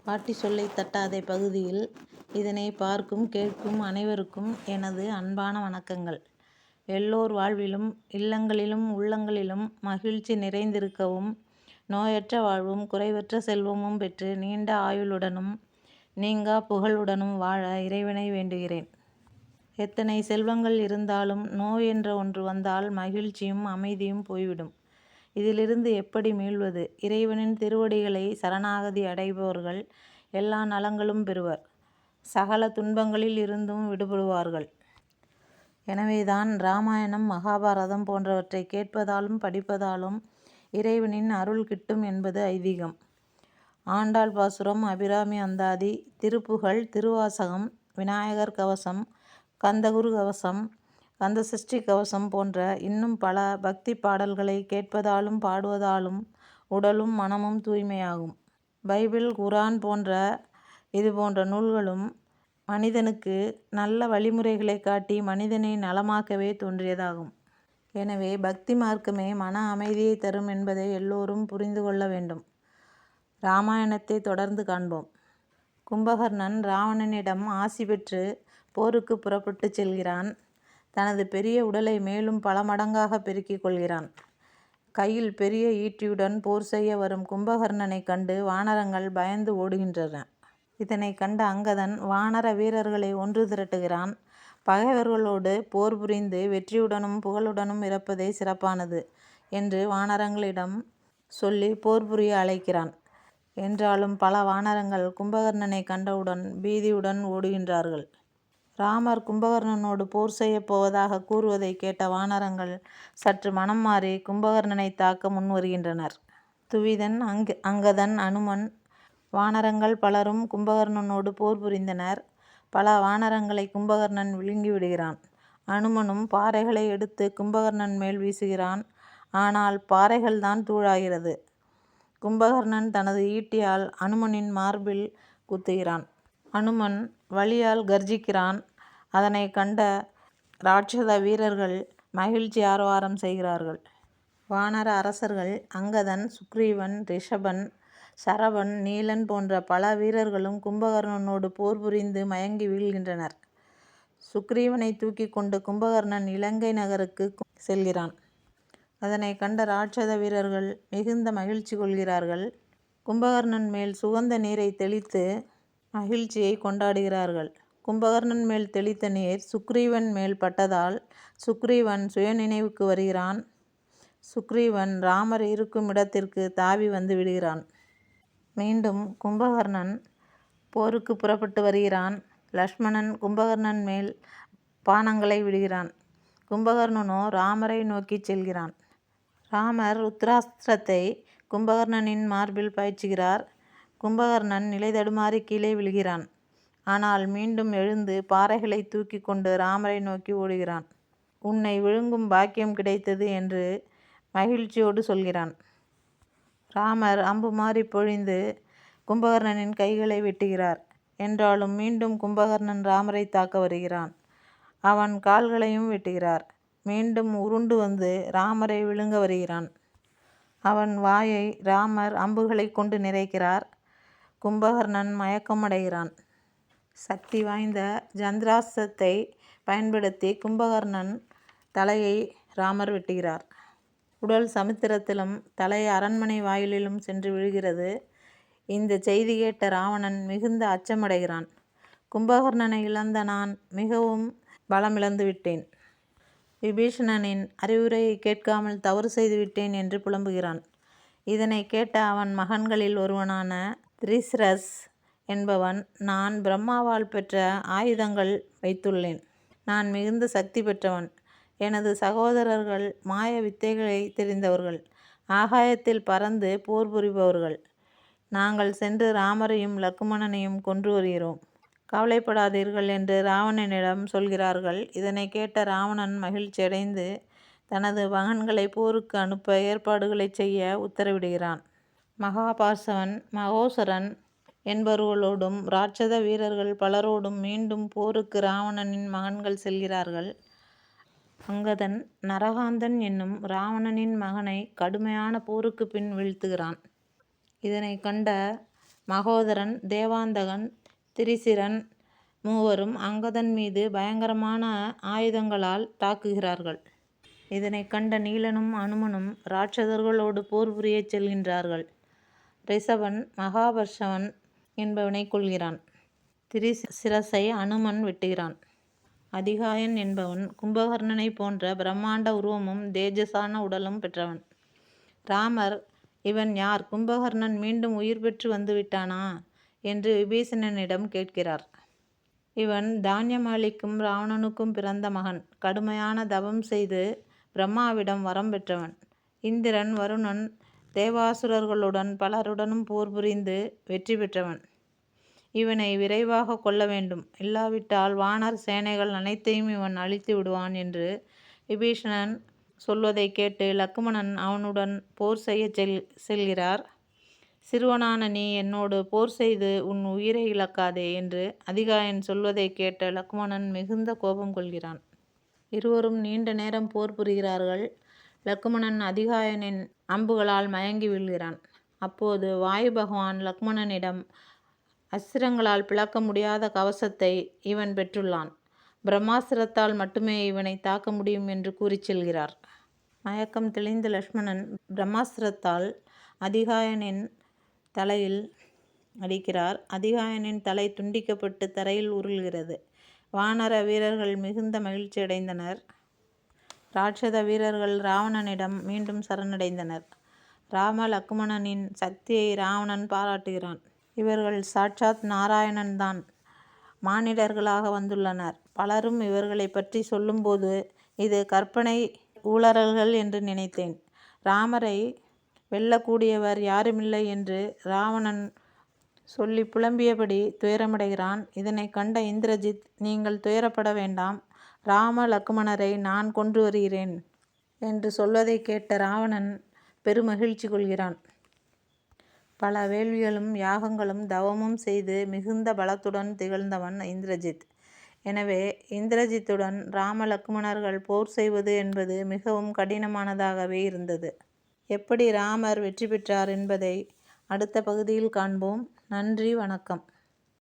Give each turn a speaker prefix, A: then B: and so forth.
A: பாட்டி சொல்லை தட்டாதே பகுதியில் இதனை பார்க்கும் கேட்கும் அனைவருக்கும் எனது அன்பான வணக்கங்கள். எல்லோர் வாழ்விலும் இல்லங்களிலும் உள்ளங்களிலும் மகிழ்ச்சி நிறைந்திருக்கவும், நோயற்ற வாழ்வும் குறைவற்ற செல்வமும் பெற்று நீண்ட ஆயுளுடனும் நீங்கா புகழுடனும் வாழ இறைவனை வேண்டுகிறேன். எத்தனை செல்வங்கள் இருந்தாலும் நோய் என்ற ஒன்று வந்தால் மகிழ்ச்சியும் அமைதியும் போய்விடும். இதிலிருந்து எப்படி மீள்வது? இறைவனின் திருவடிகளை சரணாகதி அடைபவர்கள் எல்லா நலங்களும் பெறுவர், சகல துன்பங்களில் இருந்தும் விடுபடுவார்கள். எனவேதான் இராமாயணம், மகாபாரதம் போன்றவற்றை கேட்பதாலும் படிப்பதாலும் இறைவனின் அருள் கிட்டும் என்பது ஐதீகம். ஆண்டாள் பாசுரம், அபிராமி அந்தாதி, திருப்புகழ், திருவாசகம், விநாயகர் கவசம், கந்தகுரு கவசம், கந்தசஷ்டி கவசம் போன்ற இன்னும் பல பக்தி பாடல்களை கேட்பதாலும் பாடுவதாலும் உடலும் மனமும் தூய்மையாகும். பைபிள், குரான் போன்ற இதுபோன்ற நூல்களும் மனிதனுக்கு நல்ல வழிமுறைகளை காட்டி மனிதனை நலமாக்கவே தோன்றியதாகும். எனவே பக்தி மார்க்கமே மன அமைதியை தரும் என்பதை எல்லோரும் புரிந்து கொள்ள வேண்டும். இராமாயணத்தை தொடர்ந்து காண்போம். கும்பகர்ணன் இராவணனிடம் ஆசி பெற்று போருக்கு புறப்பட்டு செல்கிறான். தனது பெரிய உடலை மேலும் பல மடங்காக பெருக்கிக் கொள்கிறான். கையில் பெரிய ஈட்டியுடன் போர் செய்ய வரும் கும்பகர்ணனை கண்டு வானரங்கள் பயந்து ஓடுகின்றன. இதனை கண்ட அங்கதன் வானர வீரர்களை ஒன்று திரட்டுகிறான். பகைவர்களோடு போர் புரிந்து வெற்றியுடனும் புகழுடனும் இறப்பதே சிறப்பானது என்று வானரங்களிடம் சொல்லி போர் புரிய அழைக்கிறான். என்றாலும் பல வானரங்கள் கும்பகர்ணனை கண்டவுடன் பீதியுடன் ஓடுகின்றார்கள். ராமர் கும்பகர்ணனோடு போர் செய்யப் போவதாக கூறுவதை கேட்ட வானரங்கள் சற்று மனம் மாறி கும்பகர்ணனை தாக்க முன்வருகின்றனர். துவிதன், அங்கதன், அனுமன் வானரங்கள் பலரும் கும்பகர்ணனோடு போர் புரிந்தனர். பல வானரங்களை கும்பகர்ணன் விழுங்கி விடுகிறான். அனுமனும் பாறைகளை எடுத்து கும்பகர்ணன் மேல் வீசுகிறான். ஆனால் பாறைகள்தான் தூளாகிறது. கும்பகர்ணன் தனது ஈட்டியால் அனுமனின் மார்பில் குத்துகிறான். அனுமன் வலியால் கர்ஜிக்கிறான். அதனை கண்ட ராட்சத வீரர்கள் மகிழ்ச்சி ஆரவாரம் செய்கிறார்கள். வானர அரசர்கள் அங்கதன், சுக்ரீவன், ரிஷபன், சரபன், நீலன் போன்ற பல வீரர்களும் கும்பகர்ணனோடு போர் புரிந்து மயங்கி வீழ்கின்றனர். சுக்ரீவனை தூக்கி கொண்டு கும்பகர்ணன் இலங்கை நகருக்கு செல்கிறான். அதனை கண்ட ராட்சத வீரர்கள் மிகுந்த மகிழ்ச்சி கொள்கிறார்கள். கும்பகர்ணன் மேல் சுகந்த நீரை தெளித்து மகிழ்ச்சியை கொண்டாடுகிறார்கள். கும்பகர்ணன் மேல் தெளித்த நீர் சுக்ரீவன் மேல் பட்டதால் சுக்ரீவன் சுயநினைவுக்கு வருகிறான். சுக்ரீவன் ராமர் இருக்கும் இடத்திற்கு தாவி வந்து விடுகிறான். மீண்டும் கும்பகர்ணன் போருக்கு புறப்பட்டு வருகிறான். லக்ஷ்மணன் கும்பகர்ணன் மேல் பானங்களை விடுகிறான். கும்பகர்ணனோ ராமரை நோக்கி செல்கிறான். ராமர் ருத்ராஸ்திரத்தை கும்பகர்ணனின் மார்பில் பாய்ச்சுகிறார். கும்பகர்ணன் நிலை தடுமாறி கீழே விழுகிறான். ஆனால் மீண்டும் எழுந்து பாறைகளை தூக்கி கொண்டு ராமரை நோக்கி ஓடுகிறான். உன்னை விழுங்கும் பாக்கியம் கிடைத்தது என்று மகிழ்ச்சியோடு சொல்கிறான். ராமர் அம்பு மாறி பொழிந்து கும்பகர்ணனின் கைகளை வெட்டுகிறார். என்றாலும் மீண்டும் கும்பகர்ணன் ராமரை தாக்க வருகிறான். அவன் கால்களையும் வெட்டுகிறார். மீண்டும் உருண்டு வந்து ராமரை விழுங்க வருகிறான். அவன் வாயை ராமர் அம்புகளை கொண்டு நிறைக்கிறார். கும்பகர்ணன் மயக்கமடைகிறான். சக்தி வாய்ந்த சந்திராஸ்திரத்தை பயன்படுத்தி கும்பகர்ணன் தலையை ராமர் வெட்டுகிறார். உடல் சமுத்திரத்திலும் தலை அரண்மனை வாயிலிலும் சென்று விழுகிறது. இந்த செய்தி கேட்ட ராவணன் மிகுந்த அச்சமடைகிறான். கும்பகர்ணனை இழந்த நான் மிகவும் பலமிழந்து விட்டேன். விபீஷணனின் அறிவுரையை கேட்காமல் தவறு செய்துவிட்டேன் என்று புலம்புகிறான். இதனை கேட்ட அவன் மகன்களில் ஒருவனான திரிசிரஸ் என்பவன், நான் பிரம்மாவால் பெற்ற ஆயுதங்கள் வைத்துள்ளேன். நான் மிகுந்த சக்தி பெற்றவன். எனது சகோதரர்கள் மாய வித்தைகளை தெரிந்தவர்கள். ஆகாயத்தில் பறந்து போர் புரிபவர்கள். நாங்கள் சென்று ராமரையும் லக்குமணனையும் கொன்று வருகிறோம். கவலைப்படாதீர்கள் என்று ராவணனிடம் சொல்கிறார்கள். இதனை கேட்ட ராவணன் மகிழ்ச்சியடைந்து தனது மகன்களை போருக்கு அனுப்ப ஏற்பாடுகளை செய்ய உத்தரவிடுகிறான். மகாபார்சவன், மகோசரன் என்பவர்களோடும் ராட்சத வீரர்கள் பலரோடும் மீண்டும் போருக்கு ராவணனின் மகன்கள் செல்கிறார்கள். அங்கதன் நரகாந்தன் என்னும் இராவணனின் மகனை கடுமையான போருக்கு பின் வீழ்த்துகிறான். இதனை கண்ட மகோதரன், தேவாந்தகன், திரிசிரன் மூவரும் அங்கதன் மீது பயங்கரமான ஆயுதங்களால் தாக்குகிறார்கள். இதனைக் கண்ட நீலனும் அனுமனும் இராட்சதர்களோடு போர் புரியச் செல்கின்றார்கள். ரிஷபன் மகாபர்ஷவன் என்பவனை கொல்கிறான். திரிசிரசை அனுமன் வெட்டுகிறான். அதிகாயன் என்பவன் கும்பகர்ணனை போன்ற பிரம்மாண்ட உருவமும் தேஜசான உடலும் பெற்றவன். ராமர், இவன் யார்? கும்பகர்ணன் மீண்டும் உயிர் பெற்று வந்துவிட்டானா என்று விபீஷணனிடம் கேட்கிறார். இவன் தானியமாலிக்கும் ராவணனுக்கும் பிறந்த மகன். கடுமையான தவம் செய்து பிரம்மாவிடம் வரம் பெற்றவன். இந்திரன், வருணன், தேவாசுரர்களுடன் பலருடனும் போர் புரிந்து வெற்றி பெற்றவன். இவனை விரைவாக கொல்ல வேண்டும், இல்லாவிட்டால் வானர் சேனைகள் அனைத்தையும் இவன் அழித்து விடுவான் என்று விபீஷணன் சொல்வதை கேட்டு லக்குமணன் அவனுடன் போர் செய்ய செல்கிறார். சிறுவனான நீ என்னோடு போர் செய்து உன் உயிரை இழக்காதே என்று அதிகாயன் சொல்வதை கேட்ட லக்குமணன் மிகுந்த கோபம் கொள்கிறான். இருவரும் நீண்ட நேரம் போர் புரிகிறார்கள். லக்குமணன் அதிகாயனின் அம்புகளால் மயங்கி வீழ்கிறான். அப்போது வாயு பகவான் லக்குமணனிடம் அஸ்திரங்களால் பிளக்க முடியாத கவசத்தை இவன் பெற்றுள்ளான். பிரம்மாஸ்திரத்தால் மட்டுமே இவனை தாக்க முடியும் என்று கூறிச் செல்கிறார். மயக்கம் தெளிந்த லக்ஷ்மணன் பிரம்மாஸ்திரத்தால் அதிகாயனின் தலையில் அடிக்கிறார். அதிகாயனின் தலை துண்டிக்கப்பட்டு தரையில் உருள்கிறது. வானர வீரர்கள் மிகுந்த மகிழ்ச்சி அடைந்தனர். இராட்சத வீரர்கள் ராவணனிடம் மீண்டும் சரணடைந்தனர். ராம லக்குமணனின் சக்தியை ராவணன் பாராட்டுகிறான். இவர்கள் சாட்சாத் நாராயணன் தான் மானிடர்களாக வந்துள்ளனர். பலரும் இவர்களை பற்றி சொல்லும்போது இது கற்பனை ஊழல்கள் என்று நினைத்தேன். ராமரை வெல்லக்கூடியவர் யாருமில்லை என்று ராவணன் சொல்லி புலம்பியபடி துயரமடைகிறான். இதனை கண்ட இந்திரஜித், நீங்கள் துயரப்பட வேண்டாம், ராம லக்குமணரை நான் கொன்று வருகிறேன் என்று சொல்வதை கேட்ட ராவணன் பெருமகிழ்ச்சி கொள்கிறான். பல வேள்விகளும் யாகங்களும் தவமும் செய்து மிகுந்த பலத்துடன் திகழ்ந்தவன் இந்திரஜித். எனவே இந்திரஜித்துடன் ராம லக்குமணர்கள் போர் செய்வது என்பது மிகவும் கடினமானதாகவே இருந்தது. எப்படி ராமர் வெற்றி பெற்றார் என்பதை அடுத்த பகுதியில் காண்போம். நன்றி, வணக்கம்.